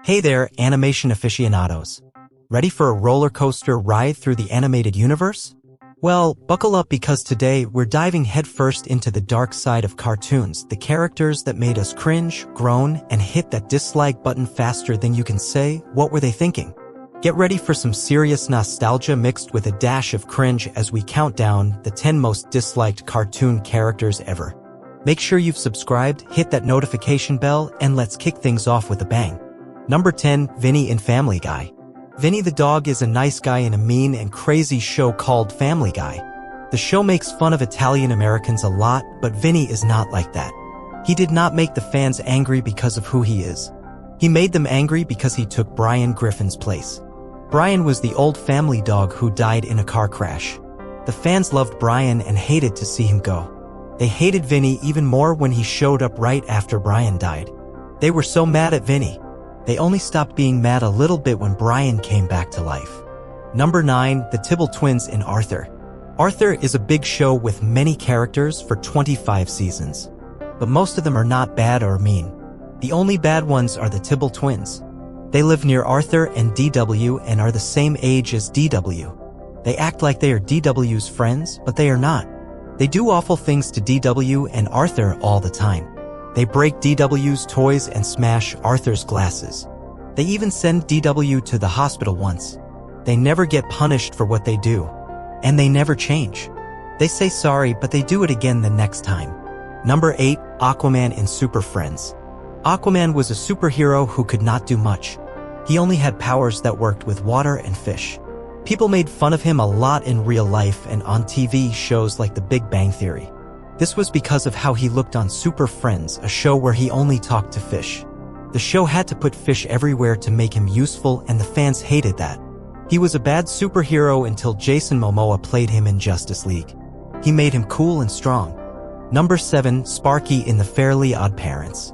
Hey there, animation aficionados. Ready for a roller coaster ride through the animated universe? Well, buckle up because today we're diving headfirst into the dark side of cartoons, the characters that made us cringe, groan, and hit that dislike button faster than you can say, what were they thinking? Get ready for some serious nostalgia mixed with a dash of cringe as we count down the 10 most disliked cartoon characters ever. Make sure you've subscribed, hit that notification bell, and let's kick things off with a bang. Number 10, Vinny in Family Guy. Vinny the dog is a nice guy in a mean and crazy show called Family Guy. The show makes fun of Italian Americans a lot, but Vinny is not like that. He did not make the fans angry because of who he is. He made them angry because he took Brian Griffin's place. Brian was the old family dog who died in a car crash. The fans loved Brian and hated to see him go. They hated Vinny even more when he showed up right after Brian died. They were so mad at Vinny. They only stopped being mad a little bit when Brian came back to life. Number 9, the Tibble twins in Arthur. Arthur is a big show with many characters for 25 seasons. But most of them are not bad or mean. The only bad ones are the Tibble twins. They live near Arthur and DW and are the same age as DW. They act like they are DW's friends, but they are not. They do awful things to DW and Arthur all the time. They break DW's toys and smash Arthur's glasses. They even send DW to the hospital once. They never get punished for what they do. And they never change. They say sorry, but they do it again the next time. Number 8, Aquaman in Super Friends. Aquaman was a superhero who could not do much. He only had powers that worked with water and fish. People made fun of him a lot in real life and on TV shows like The Big Bang Theory. This was because of how he looked on Super Friends, a show where he only talked to fish. The show had to put fish everywhere to make him useful, and the fans hated that. He was a bad superhero until Jason Momoa played him in Justice League. He made him cool and strong. Number 7, Sparky in the Fairly OddParents.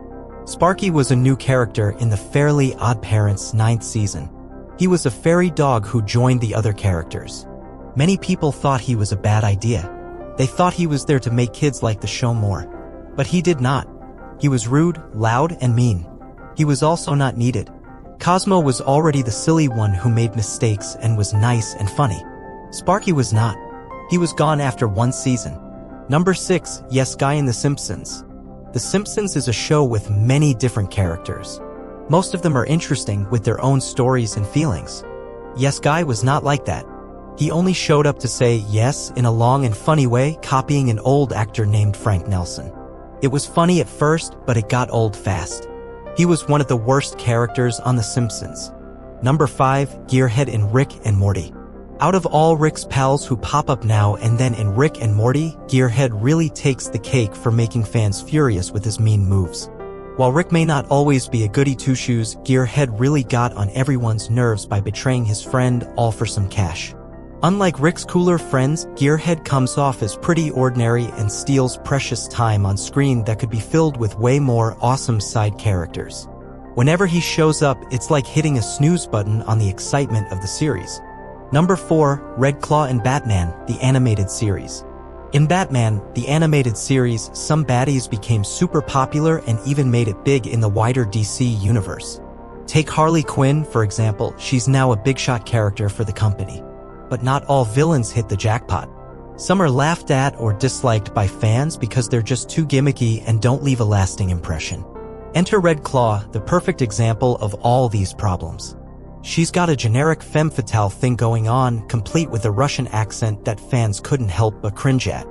Sparky was a new character in the Fairly OddParents 9th season. He was a fairy dog who joined the other characters. Many people thought he was a bad idea. They thought he was there to make kids like the show more. But he did not. He was rude, loud, and mean. He was also not needed. Cosmo was already the silly one who made mistakes and was nice and funny. Sparky was not. He was gone after one season. Number 6, Yes Guy in The Simpsons. The Simpsons is a show with many different characters. Most of them are interesting with their own stories and feelings. Yes Guy was not like that. He only showed up to say yes in a long and funny way, copying an old actor named Frank Nelson. It was funny at first, but it got old fast. He was one of the worst characters on The Simpsons. Number 5, Gearhead in Rick and Morty. Out of all Rick's pals who pop up now and then in Rick and Morty, Gearhead really takes the cake for making fans furious with his mean moves. While Rick may not always be a goody two-shoes, Gearhead really got on everyone's nerves by betraying his friend, all for some cash. Unlike Rick's cooler friends, Gearhead comes off as pretty ordinary and steals precious time on screen that could be filled with way more awesome side characters. Whenever he shows up, it's like hitting a snooze button on the excitement of the series. Number 4, Red Claw in Batman, the animated series. In Batman, the animated series, some baddies became super popular and even made it big in the wider DC universe. Take Harley Quinn, for example. She's now a big-shot character for the company. But not all villains hit the jackpot. Some are laughed at or disliked by fans because they're just too gimmicky and don't leave a lasting impression. Enter Red Claw, the perfect example of all these problems. She's got a generic femme fatale thing going on, complete with a Russian accent that fans couldn't help but cringe at.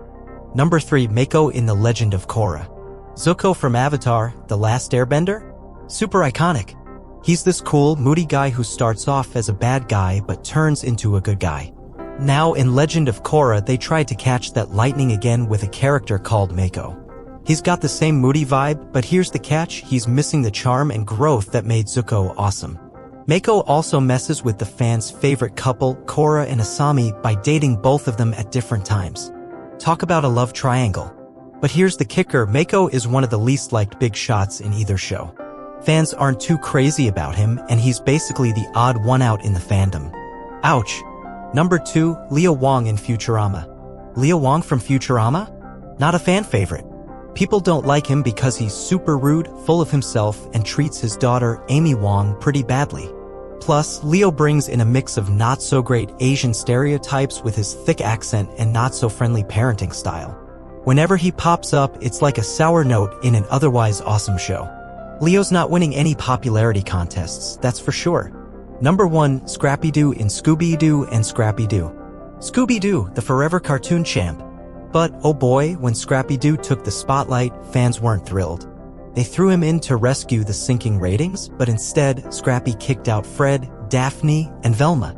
Number 3, Mako in The Legend of Korra. Zuko from Avatar, The Last Airbender? Super iconic. He's this cool, moody guy who starts off as a bad guy but turns into a good guy. Now in Legend of Korra, they tried to catch that lightning again with a character called Mako. He's got the same moody vibe, but here's the catch: he's missing the charm and growth that made Zuko awesome. Mako also messes with the fans' favorite couple, Korra and Asami, by dating both of them at different times. Talk about a love triangle. But here's the kicker: Mako is one of the least liked big shots in either show. Fans aren't too crazy about him, and he's basically the odd one out in the fandom. Ouch. Number 2, Leo Wong in Futurama. Leo Wong from Futurama? Not a fan favorite. People don't like him because he's super rude, full of himself, and treats his daughter, Amy Wong, pretty badly. Plus, Leo brings in a mix of not-so-great Asian stereotypes with his thick accent and not-so-friendly parenting style. Whenever he pops up, it's like a sour note in an otherwise awesome show. Leo's not winning any popularity contests, that's for sure. Number 1, Scrappy-Doo in Scooby-Doo and Scrappy-Doo. Scooby-Doo, the forever cartoon champ. But, oh boy, when Scrappy-Doo took the spotlight, fans weren't thrilled. They threw him in to rescue the sinking ratings, but instead, Scrappy kicked out Fred, Daphne, and Velma.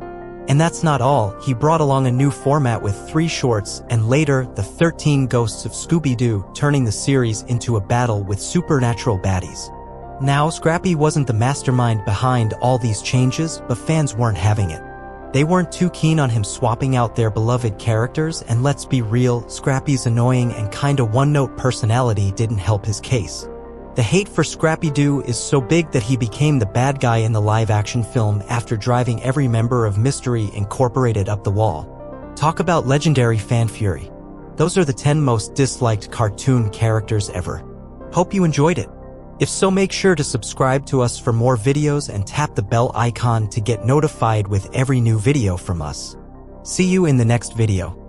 And that's not all, he brought along a new format with 3 shorts, and later, the 13 Ghosts of Scooby-Doo, turning the series into a battle with supernatural baddies. Now, Scrappy wasn't the mastermind behind all these changes, but fans weren't having it. They weren't too keen on him swapping out their beloved characters, and let's be real, Scrappy's annoying and kinda one-note personality didn't help his case. The hate for Scrappy-Doo is so big that he became the bad guy in the live-action film after driving every member of Mystery Incorporated up the wall. Talk about legendary fan fury. Those are the 10 most disliked cartoon characters ever. Hope you enjoyed it. If so, make sure to subscribe to us for more videos and tap the bell icon to get notified with every new video from us. See you in the next video.